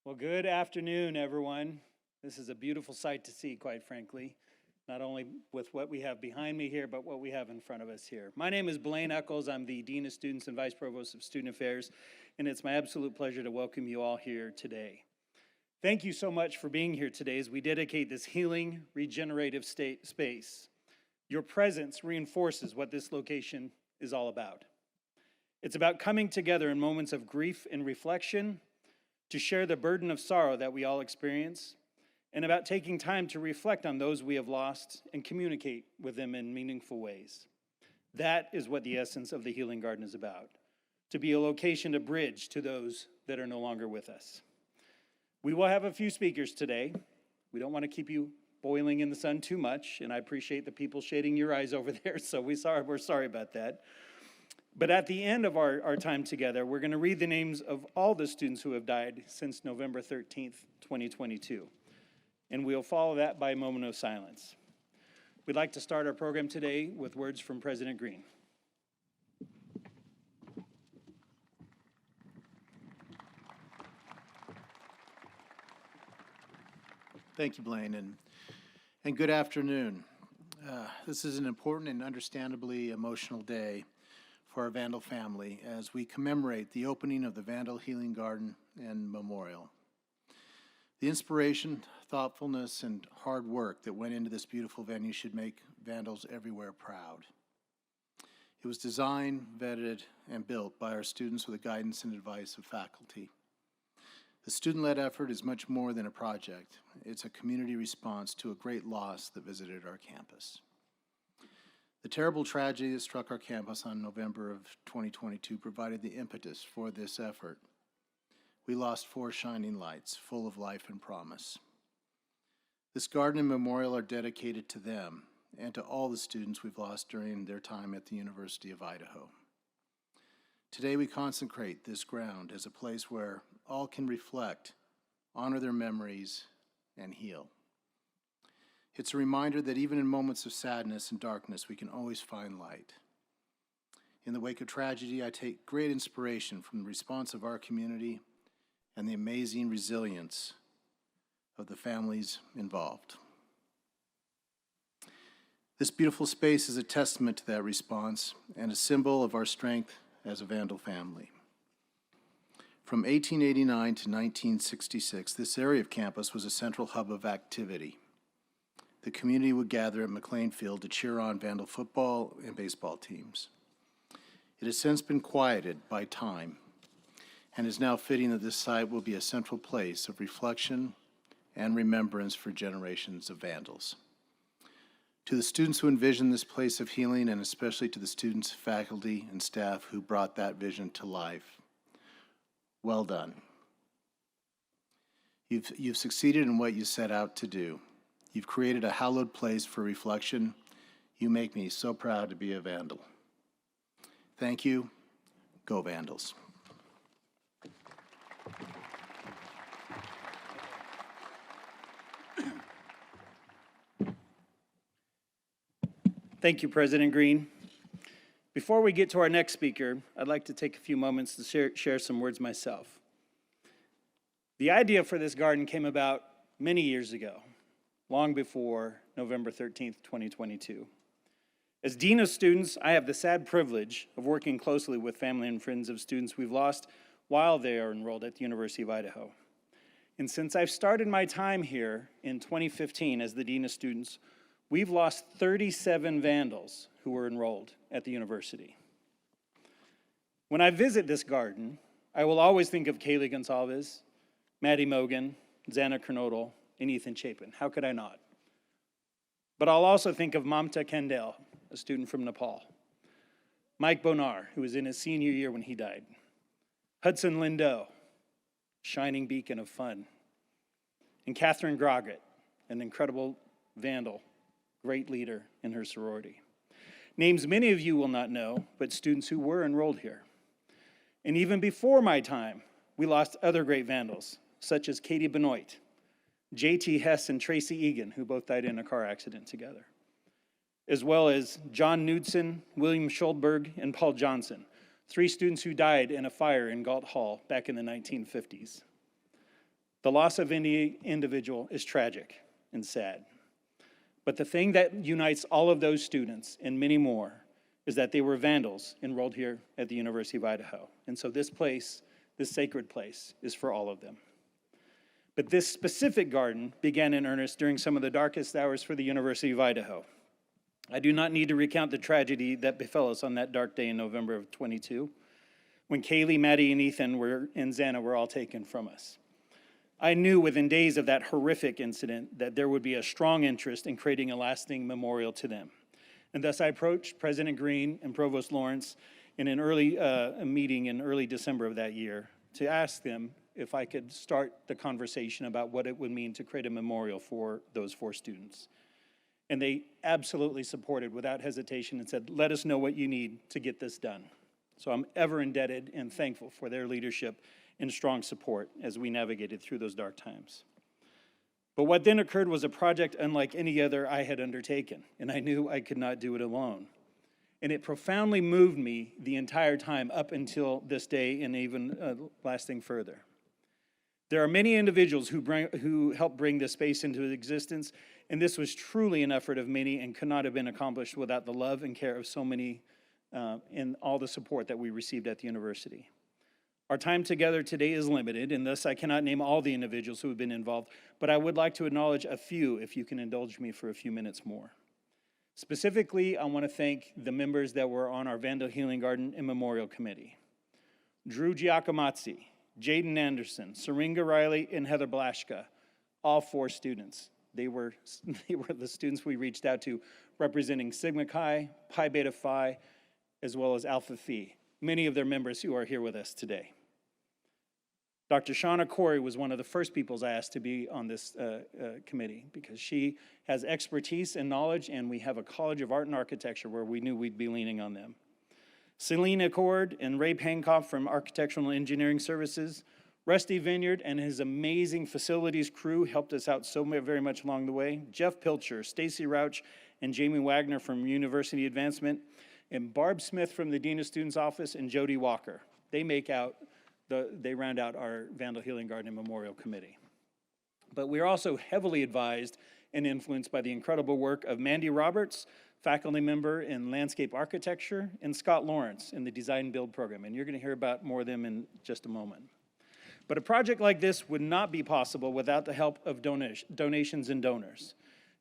Well, good afternoon, everyone. This is a beautiful sight to see, quite frankly, not only with what we have behind me here, but what we have in front of us here. My name is Blaine Eccles. I'm the Dean of Students and Vice Provost of Student Affairs, and it's my absolute pleasure to welcome you all here today. Thank you so much for being here today as we dedicate this healing, regenerative space. Your presence reinforces what this location is all about. It's about coming together in moments of grief and reflection, to share the burden of sorrow that we all experience, and about taking time to reflect on those we have lost and communicate with them in meaningful ways. That is what the essence of the Healing Garden is about, to be a location to bridge to those that are no longer with us. We will have a few speakers today. We don't want to keep you boiling in the sun too much, and I appreciate the people shading your eyes over there, so we're sorry about that. But at the end of our time together, we're going to read the names of all the students who have died since November 13th, 2022. And we'll follow that by a moment of silence. We'd like to start our program today with words from President Green. Thank you, Blaine, and good afternoon. This is an important and understandably emotional day for our Vandal family as we commemorate the opening of the Vandal Healing Garden and Memorial. The inspiration, thoughtfulness, and hard work that went into this beautiful venue should make Vandals everywhere proud. It was designed, vetted, and built by our students with the guidance and advice of faculty. The student-led effort is much more than a project. It's a community response to a great loss that visited our campus. The terrible tragedy that struck our campus on November of 2022 provided the impetus for this effort. We lost 4 shining lights, full of life and promise. This garden and memorial are dedicated to them and to all the students we've lost during their time at the University of Idaho. Today we consecrate this ground as a place where all can reflect, honor their memories, and heal. It's a reminder that even in moments of sadness and darkness, we can always find light. In the wake of tragedy, I take great inspiration from the response of our community and the amazing resilience of the families involved. This beautiful space is a testament to that response and a symbol of our strength as a Vandal family. From 1889 to 1966, this area of campus was a central hub of activity. The community would gather at McLean Field to cheer on Vandal football and baseball teams. It has since been quieted by time and is now fitting that this site will be a central place of reflection and remembrance for generations of Vandals. To the students who envisioned this place of healing, and especially to the students, faculty, and staff who brought that vision to life, well done. You've succeeded in what you set out to do. You've created a hallowed place for reflection. You make me so proud to be a Vandal. Thank you. Go Vandals. Thank you, President Green. Before we get to our next speaker, I'd like to take a few moments to share some words myself. The idea for this garden came about many years ago, long before November 13th, 2022. As Dean of Students, I have the sad privilege of working closely with family and friends of students we've lost while they are enrolled at the University of Idaho. And since I've started my time here in 2015 as the Dean of Students, we've lost 37 Vandals who were enrolled at the university. When I visit this garden, I will always think of Kaylee Gonsalves, Maddie Mogan, Xana Kernodle, and Ethan Chapin. How could I not? But I'll also think of Mamta Kandel, a student from Nepal. Mike Bonar, who was in his senior year when he died. Hudson Lindo, shining beacon of fun. And Catherine Groggett, an incredible Vandal, great leader in her sorority. Names many of you will not know, but students who were enrolled here. And even before my time, we lost other great Vandals, such as Katie Benoit, J.T. Hess and Tracy Egan, who both died in a car accident together, as well as John Knudsen, William Schuldberg, and Paul Johnson, 3 students who died in a fire in Galt Hall back in the 1950s. The loss of any individual is tragic and sad. But the thing that unites all of those students and many more is that they were Vandals enrolled here at the University of Idaho. And so this place, this sacred place, is for all of them. But this specific garden began in earnest during some of the darkest hours for the University of Idaho. I do not need to recount the tragedy that befell us on that dark day in November of 22, when Kaylee, Maddie, and Ethan and Xana were all taken from us. I knew within days of that horrific incident that there would be a strong interest in creating a lasting memorial to them. And thus I approached President Green and Provost Lawrence in a meeting in early December of that year to ask them if I could start the conversation about what it would mean to create a memorial for those 4 students. And they absolutely supported without hesitation and said, let us know what you need to get this done. So I'm ever indebted and thankful for their leadership and strong support as we navigated through those dark times. But what then occurred was a project unlike any other I had undertaken, and I knew I could not do it alone. And it profoundly moved me the entire time up until this day and even lasting further. There are many individuals who helped bring this space into existence, and this was truly an effort of many and could not have been accomplished without the love and care of so many and all the support that we received at the university. Our time together today is limited, and thus I cannot name all the individuals who have been involved, but I would like to acknowledge a few if you can indulge me for a few minutes more. Specifically, I want to thank the members that were on our Vandal Healing Garden and Memorial Committee. Drew Giacomazzi, Jaden Anderson, Syringa Riley, and Heather Blashka, all 4 students. They were the students we reached out to representing Sigma Chi, Pi Beta Phi, as well as Alpha Phi, many of their members who are here with us today. Dr. Shauna Corey was one of the first people I asked to be on this committee because she has expertise and knowledge, and we have a College of Art and Architecture where we knew we'd be leaning on them. Celine Accord and Ray Pankoff from Architectural and Engineering Services, Rusty Vineyard and his amazing facilities crew helped us out so very much along the way. Jeff Pilcher, Stacy Rauch, and Jamie Wagner from University Advancement, and Barb Smith from the Dean of Students Office, and Jody Walker. They round out our Vandal Healing Garden and Memorial Committee. But we are also heavily advised and influenced by the incredible work of Mandy Roberts, faculty member in landscape architecture, and Scott Lawrence in the design and build program. And you're going to hear about more of them in just a moment. But a project like this would not be possible without the help of donations and donors.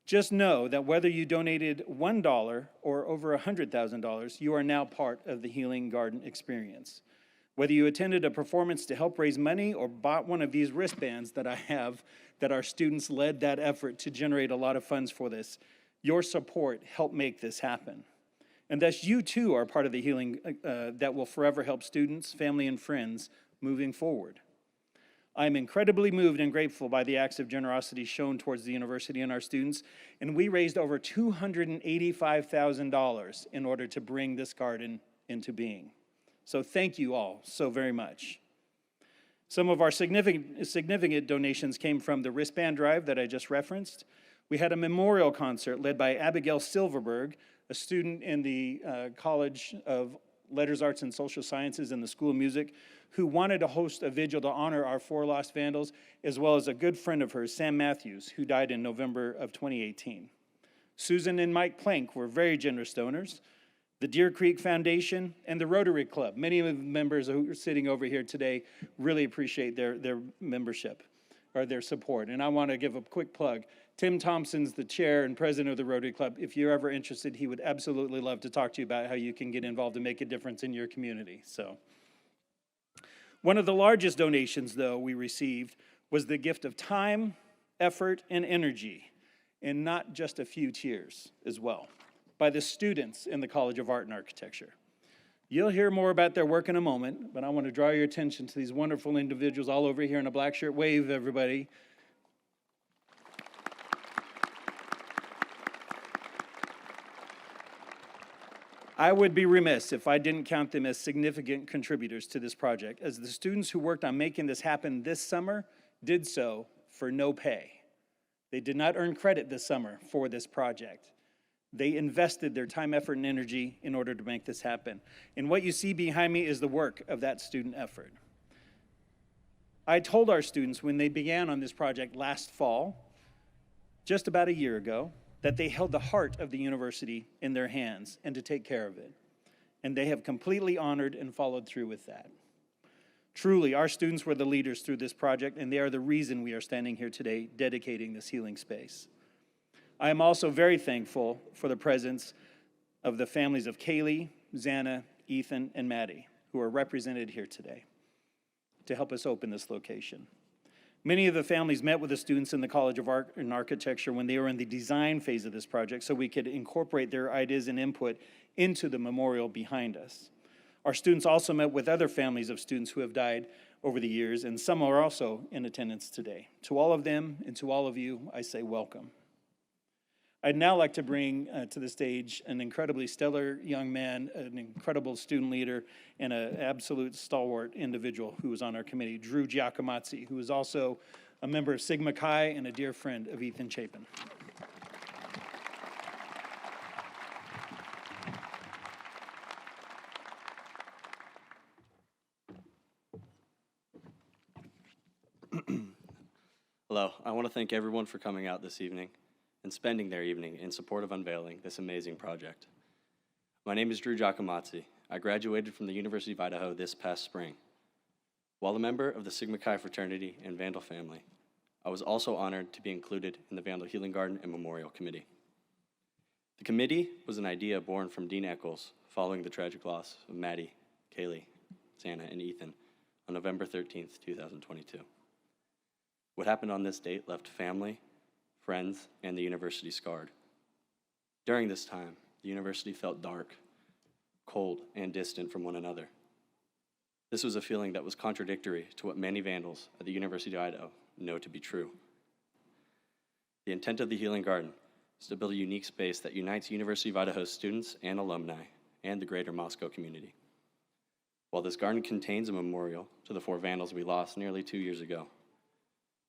Just know that whether you donated $1 or over $100,000, you are now part of the Healing Garden experience. Whether you attended a performance to help raise money or bought one of these wristbands that I have, that our students led that effort to generate a lot of funds for this, your support helped make this happen. And thus you too are part of the healing that will forever help students, family, and friends moving forward. I am incredibly moved and grateful by the acts of generosity shown towards the university and our students, and we raised over $285,000 in order to bring this garden into being. So thank you all so very much. Some of our significant donations came from the wristband drive that I just referenced. We had a memorial concert led by Abigail Silverberg, a student in the College of Letters, Arts, and Social Sciences in the School of Music, who wanted to host a vigil to honor our 4 lost Vandals, as well as a good friend of hers, Sam Matthews, who died in November of 2018. Susan and Mike Plank were very generous donors. The Deer Creek Foundation and the Rotary Club, many of the members who are sitting over here today really appreciate their membership or their support. And I want to give a quick plug. Tim Thompson's the chair and president of the Rotary Club. If you're ever interested, he would absolutely love to talk to you about how you can get involved and make a difference in your community. So, one of the largest donations, though, we received was the gift of time, effort, and energy, and not just a few tears as well, by the students in the College of Art and Architecture. You'll hear more about their work in a moment, but I want to draw your attention to these wonderful individuals all over here in a black shirt. Wave, everybody. I would be remiss if I didn't count them as significant contributors to this project, as the students who worked on making this happen this summer did so for no pay. They did not earn credit this summer for this project. They invested their time, effort, and energy in order to make this happen. And what you see behind me is the work of that student effort. I told our students when they began on this project last fall, just about a year ago, that they held the heart of the university in their hands and to take care of it. And they have completely honored and followed through with that. Truly, our students were the leaders through this project, and they are the reason we are standing here today dedicating this healing space. I am also very thankful for the presence of the families of Kaylee, Xana, Ethan, and Maddie, who are represented here today to help us open this location. Many of the families met with the students in the College of Art and Architecture when they were in the design phase of this project so we could incorporate their ideas and input into the memorial behind us. Our students also met with other families of students who have died over the years, and some are also in attendance today. To all of them and to all of you, I say welcome. I'd now like to bring to the stage an incredibly stellar young man, an incredible student leader, and an absolute stalwart individual who was on our committee, Drew Giacomazzi, who is also a member of Sigma Chi and a dear friend of Ethan Chapin. Hello, I want to thank everyone for coming out this evening and spending their evening in support of unveiling this amazing project. My name is Drew Giacomazzi. I graduated from the University of Idaho this past spring. While a member of the Sigma Chi fraternity and Vandal family, I was also honored to be included in the Vandal Healing Garden and Memorial Committee. The committee was an idea born from Dean Eccles following the tragic loss of Maddie, Kaylee, Xana, and Ethan on November 13th, 2022. What happened on this date left family, friends, and the university scarred. During this time, the university felt dark, cold, and distant from one another. This was a feeling that was contradictory to what many Vandals at the University of Idaho know to be true. The intent of the Healing Garden is to build a unique space that unites University of Idaho students and alumni and the greater Moscow community. While this garden contains a memorial to the 4 Vandals we lost nearly 2 years ago,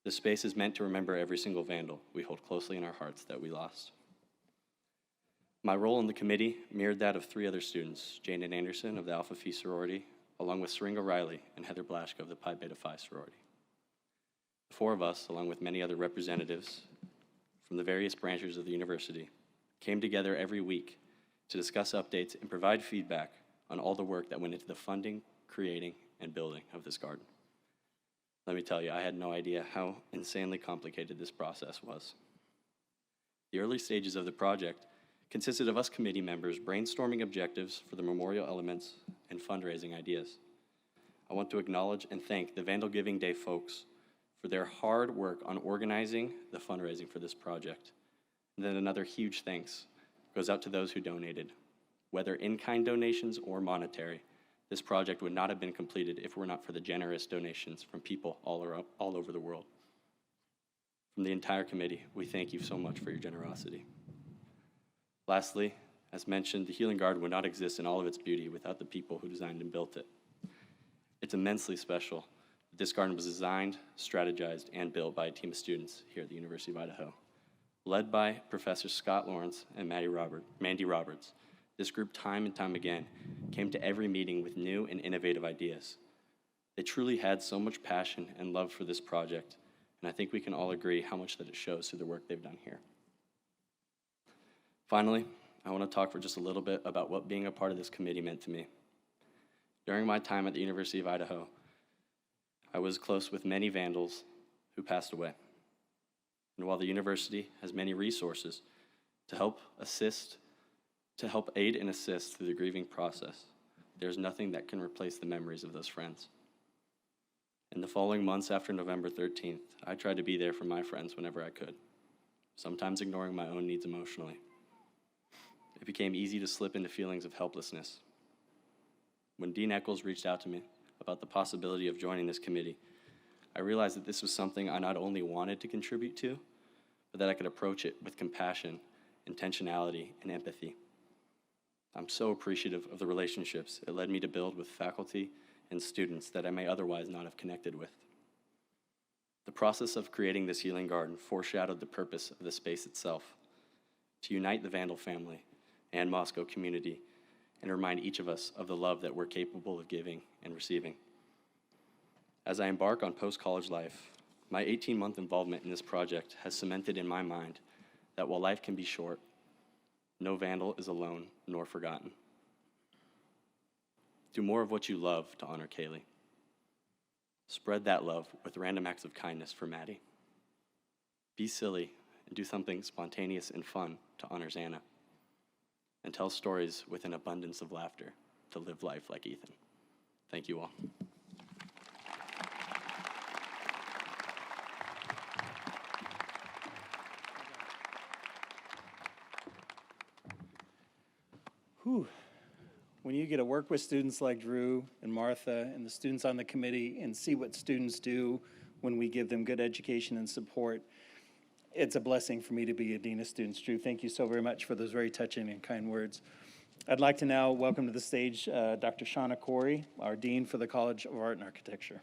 this space is meant to remember every single Vandal we hold closely in our hearts that we lost. My role in the committee mirrored that of 3 other students, Jaden Anderson of the Alpha Phi sorority, along with Seringa Riley and Heather Blaschke of the Pi Beta Phi sorority. The 4 of us, along with many other representatives from the various branches of the university, came together every week to discuss updates and provide feedback on all the work that went into the funding, creating, and building of this garden. Let me tell you, I had no idea how insanely complicated this process was. The early stages of the project consisted of us committee members brainstorming objectives for the memorial elements and fundraising ideas. I want to acknowledge and thank the Vandal Giving Day folks for their hard work on organizing the fundraising for this project. And then another huge thanks goes out to those who donated. Whether in-kind donations or monetary, this project would not have been completed if it were not for the generous donations from people all over the world. From the entire committee, we thank you so much for your generosity. Lastly, as mentioned, the Healing Garden would not exist in all of its beauty without the people who designed and built it. It's immensely special that this garden was designed, strategized, and built by a team of students here at the University of Idaho. Led by Professors Scott Lawrence and Mandy Roberts, this group time and time again came to every meeting with new and innovative ideas. They truly had so much passion and love for this project, and I think we can all agree how much that it shows through the work they've done here. Finally, I want to talk for just a little bit about what being a part of this committee meant to me. During my time at the University of Idaho, I was close with many Vandals who passed away. And while the university has many resources to help aid and assist through the grieving process, there's nothing that can replace the memories of those friends. In the following months after November 13th, I tried to be there for my friends whenever I could, sometimes ignoring my own needs emotionally. It became easy to slip into feelings of helplessness. When Dean Eccles reached out to me about the possibility of joining this committee, I realized that this was something I not only wanted to contribute to, but that I could approach it with compassion, intentionality, and empathy. I'm so appreciative of the relationships it led me to build with faculty and students that I may otherwise not have connected with. The process of creating this healing garden foreshadowed the purpose of the space itself, to unite the Vandal family and Moscow community and remind each of us of the love that we're capable of giving and receiving. As I embark on post-college life, my 18-month involvement in this project has cemented in my mind that while life can be short, no vandal is alone nor forgotten. Do more of what you love to honor Kaylee. Spread that love with random acts of kindness for Maddie. Be silly and do something spontaneous and fun to honor Xana. And tell stories with an abundance of laughter to live life like Ethan. Thank you all. Whew. When you get to work with students like Drew and Martha and the students on the committee and see what students do when we give them good education and support, it's a blessing for me to be a Dean of Students. Drew, thank you so very much for those very touching and kind words. I'd like to now welcome to the stage Dr. Shauna Corey, our Dean for the College of Art and Architecture.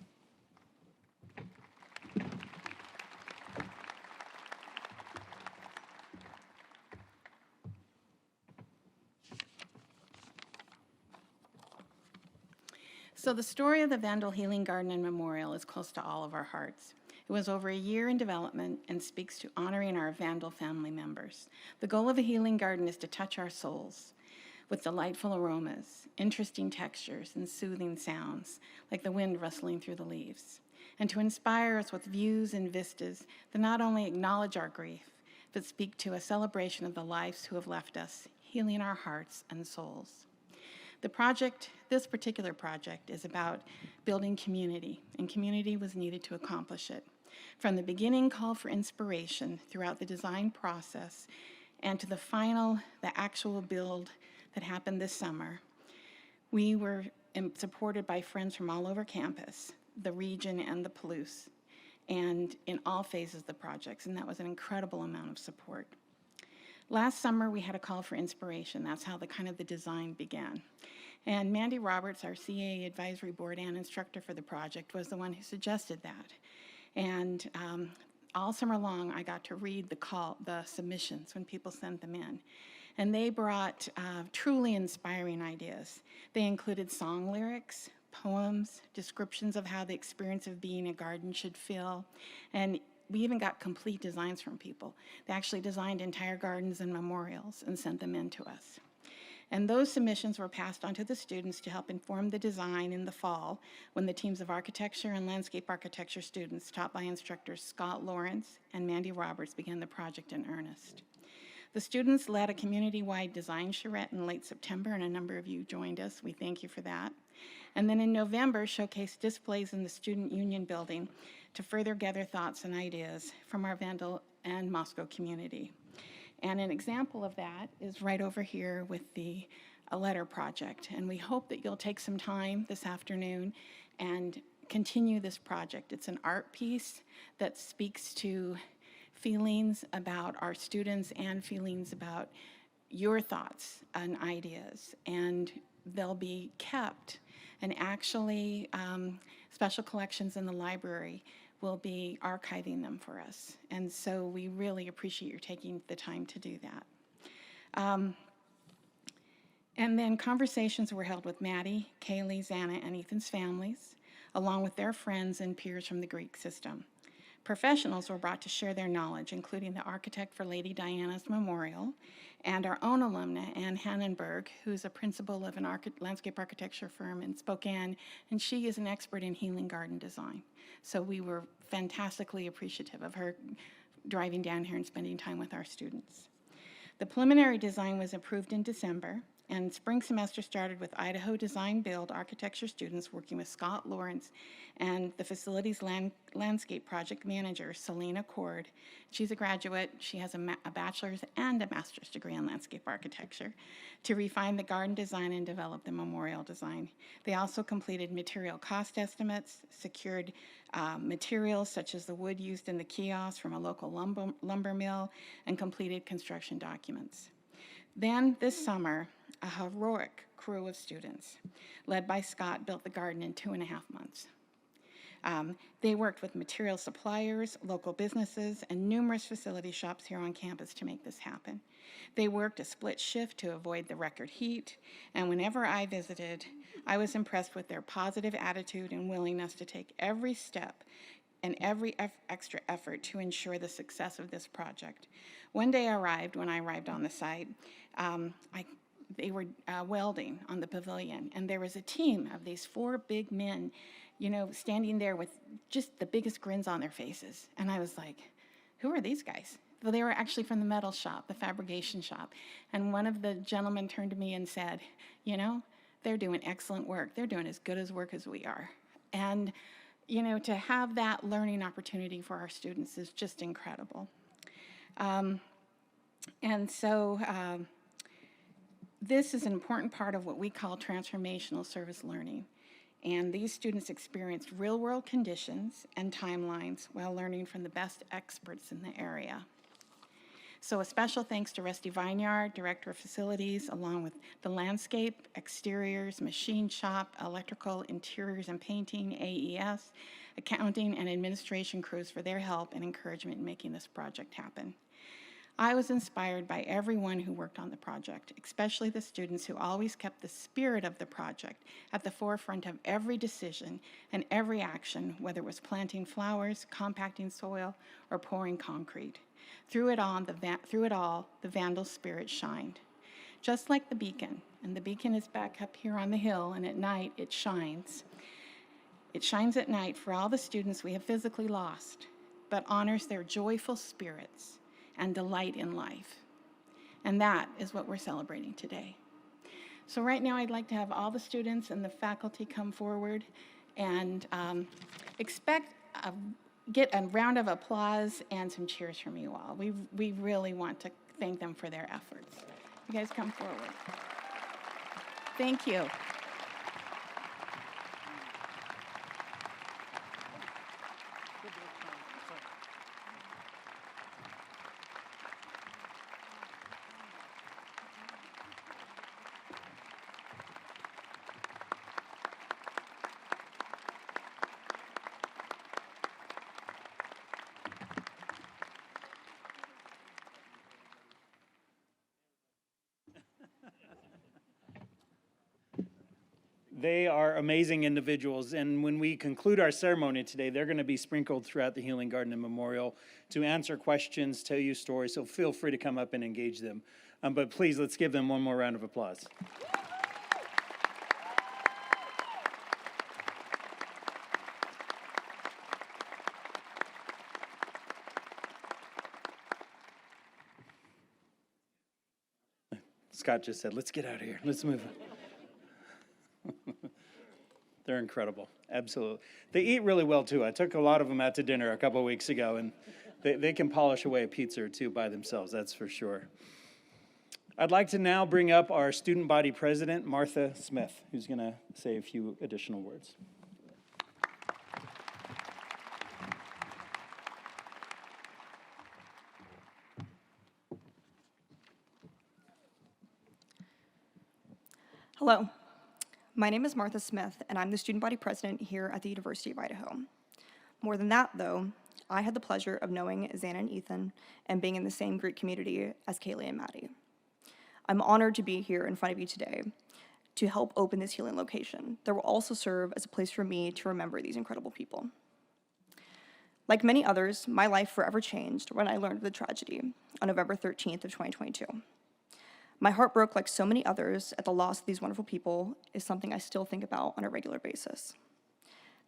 So the story of the Vandal Healing Garden and Memorial is close to all of our hearts. It was over a year in development and speaks to honoring our Vandal family members. The goal of a healing garden is to touch our souls with delightful aromas, interesting textures, and soothing sounds, like the wind rustling through the leaves, and to inspire us with views and vistas that not only acknowledge our grief, but speak to a celebration of the lives who have left us, healing our hearts and souls. This particular project is about building community, and community was needed to accomplish it. From the beginning call for inspiration throughout the design process and to the actual build that happened this summer, we were supported by friends from all over campus, the region, and the Palouse, and in all phases of the projects, and that was an incredible amount of support. Last summer, we had a call for inspiration. That's how the design began. And Mandy Roberts, our CAA advisory board and instructor for the project, was the one who suggested that. And all summer long, I got to read the submissions when people sent them in. And they brought truly inspiring ideas. They included song lyrics, poems, descriptions of how the experience of being a garden should feel, and we even got complete designs from people. They actually designed entire gardens and memorials and sent them in to us. And those submissions were passed on to the students to help inform the design in the fall when the teams of architecture and landscape architecture students taught by instructors Scott Lawrence and Mandy Roberts began the project in earnest. The students led a community-wide design charrette in late September, and a number of you joined us. We thank you for that. And then in November, showcased displays in the Student Union building to further gather thoughts and ideas from our Vandal and Moscow community. And an example of that is right over here with a letter project. And we hope that you'll take some time this afternoon and continue this project. It's an art piece that speaks to feelings about our students and feelings about your thoughts and ideas. And they'll be kept, and actually special collections in the library will be archiving them for us. And so we really appreciate your taking the time to do that. And then conversations were held with Maddie, Kaylee, Xana, and Ethan's families, along with their friends and peers from the Greek system. Professionals were brought to share their knowledge, including the architect for Lady Diana's Memorial and our own alumna, Ann Hannenberg, who's a principal of an landscape architecture firm in Spokane, and she is an expert in healing garden design. So we were fantastically appreciative of her driving down here and spending time with our students. The preliminary design was approved in December, and spring semester started with Idaho Design Build architecture students working with Scott Lawrence and the facilities landscape project manager, Selena Cord. She's a graduate. She has a bachelor's and a master's degree in landscape architecture to refine the garden design and develop the memorial design. They also completed material cost estimates, secured materials such as the wood used in the kiosk from a local lumber mill, and completed construction documents. Then this summer, a heroic crew of students, led by Scott, built the garden in 2.5 months. They worked with material suppliers, local businesses, and numerous facility shops here on campus to make this happen. They worked a split shift to avoid the record heat, and whenever I visited, I was impressed with their positive attitude and willingness to take every step and every extra effort to ensure the success of this project. When I arrived on the site, they were welding on the pavilion, and there was a team of these 4 big men, standing there with just the biggest grins on their faces. And I was like, who are these guys? Well, they were actually from the metal shop, the fabrication shop. And one of the gentlemen turned to me and said, they're doing excellent work. They're doing as good as work as we are. And, to have that learning opportunity for our students is just incredible. This is an important part of what we call transformational service learning. And these students experienced real-world conditions and timelines while learning from the best experts in the area. So a special thanks to Rusty Vineyard, Director of Facilities, along with the landscape, exteriors, machine shop, electrical, interiors and painting, AES, accounting, and administration crews for their help and encouragement in making this project happen. I was inspired by everyone who worked on the project, especially the students who always kept the spirit of the project at the forefront of every decision and every action, whether it was planting flowers, compacting soil, or pouring concrete. Through it all, the Vandal spirit shined. Just like the beacon, and the beacon is back up here on the hill, and at night it shines. It shines at night for all the students we have physically lost, but honors their joyful spirits and delight in life. And that is what we're celebrating today. So right now I'd like to have all the students and the faculty come forward and get a round of applause and some cheers from you all. We really want to thank them for their efforts. You guys come forward. Thank you. They are amazing individuals, and when we conclude our ceremony today, they're going to be sprinkled throughout the Healing Garden and Memorial to answer questions, tell you stories, so feel free to come up and engage them. But please, let's give them one more round of applause. Scott just said, let's get out of here. Let's move on. They're incredible, absolutely. They eat really well, too. I took a lot of them out to dinner a couple of weeks ago, and they can polish away a pizza or two by themselves, that's for sure. I'd like to now bring up our student body president, Martha Smith, who's going to say a few additional words. Hello, my name is Martha Smith, and I'm the student body president here at the University of Idaho. More than that, though, I had the pleasure of knowing Xana and Ethan and being in the same Greek community as Kaylee and Maddie. I'm honored to be here in front of you today to help open this healing location that will also serve as a place for me to remember these incredible people. Like many others, my life forever changed when I learned of the tragedy on November 13th of 2022. My heart broke like so many others at the loss of these wonderful people is something I still think about on a regular basis.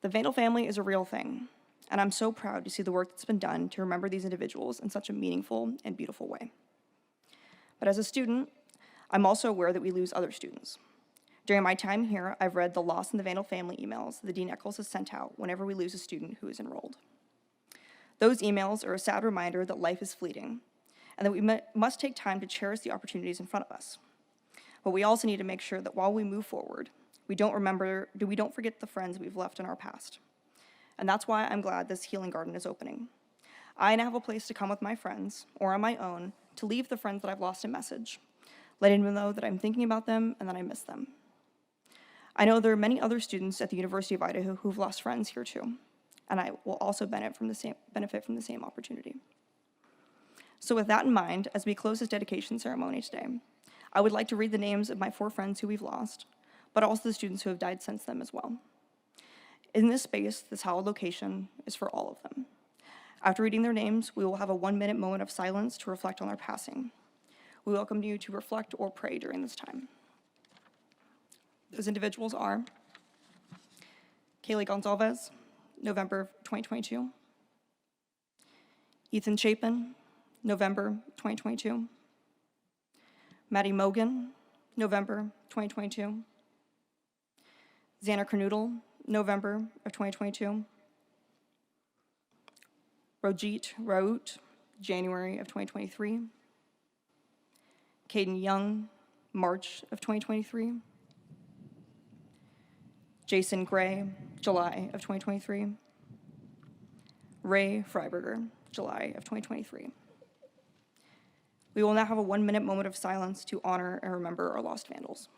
The Vandal family is a real thing, and I'm so proud to see the work that's been done to remember these individuals in such a meaningful and beautiful way. But as a student, I'm also aware that we lose other students. During my time here, I've read the Lost in the Vandal family emails that Dean Eccles has sent out whenever we lose a student who is enrolled. Those emails are a sad reminder that life is fleeting, and that we must take time to cherish the opportunities in front of us. But we also need to make sure that while we move forward, we don't forget the friends we've left in our past. And that's why I'm glad this healing garden is opening. I now have a place to come with my friends, or on my own, to leave the friends that I've lost a message, letting them know that I'm thinking about them and that I miss them. I know there are many other students at the University of Idaho who've lost friends here too. and I will also benefit from the same opportunity. So with that in mind, as we close this dedication ceremony today, I would like to read the names of my 4 friends who we've lost, but also the students who have died since them as well. In this space, this hallowed location is for all of them. After reading their names, we will have a 1-minute moment of silence to reflect on their passing. We welcome you to reflect or pray during this time. Those individuals are Kaylee Gonzalez, November 2022. Ethan Chapin, November 2022. Maddie Mogan, November 2022. Xana Kernoodle, November of 2022. Rojit Raut, January of 2023. Caden Young, March of 2023. Jason Gray, July of 2023. Ray Freiberger, July of 2023. We will now have a 1-minute moment of silence to honor and remember our lost Vandals.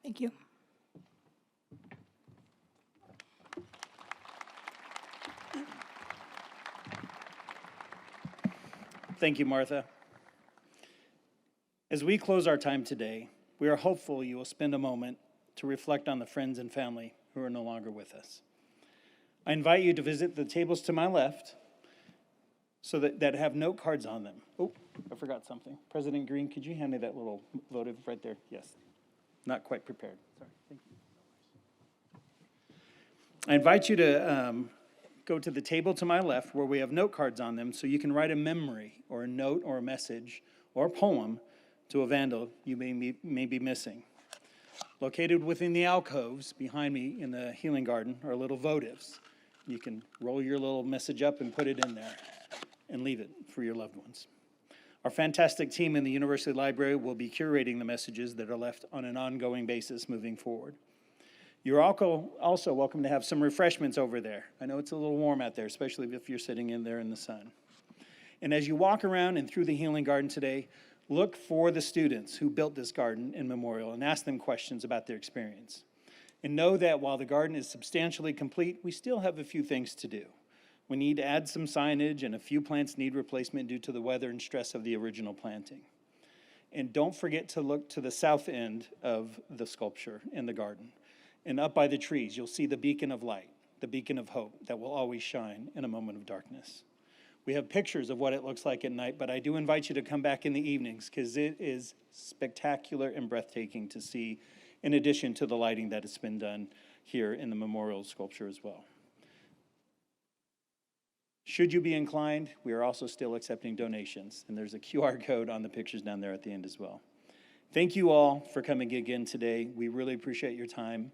Thank you. Thank you, Martha. As we close our time today, we are hopeful you will spend a moment to reflect on the friends and family who are no longer with us. I invite you to visit the tables to my left so that have note cards on them. Oh, I forgot something. President Green, could you hand me that little votive right there? Yes. Not quite prepared. Sorry. Thank you. I invite you to go to the table to my left where we have note cards on them so you can write a memory or a note or a message or a poem to a Vandal you may be missing. Located within the alcoves behind me in the healing garden are little votives. You can roll your little message up and put it in there and leave it for your loved ones. Our fantastic team in the University Library will be curating the messages that are left on an ongoing basis moving forward. You're also welcome to have some refreshments over there. I know it's a little warm out there, especially if you're sitting in there in the sun. And as you walk around and through the healing garden today, look for the students who built this garden and memorial and ask them questions about their experience. And know that while the garden is substantially complete, we still have a few things to do. We need to add some signage, and a few plants need replacement due to the weather and stress of the original planting. And don't forget to look to the south end of the sculpture in the garden. And up by the trees, you'll see the beacon of light, the beacon of hope that will always shine in a moment of darkness. We have pictures of what it looks like at night, but I do invite you to come back in the evenings because it is spectacular and breathtaking to see, in addition to the lighting that has been done here in the memorial sculpture as well. Should you be inclined, we are also still accepting donations, and there's a QR code on the pictures down there at the end as well. Thank you all for coming again today. We really appreciate your time.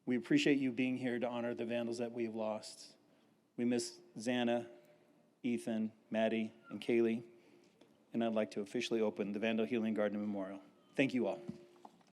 We appreciate you being here to honor the Vandals that we have lost. We miss Xana, Ethan, Maddie, and Kaylee, and I'd like to officially open the Vandal Healing Garden Memorial. Thank you all.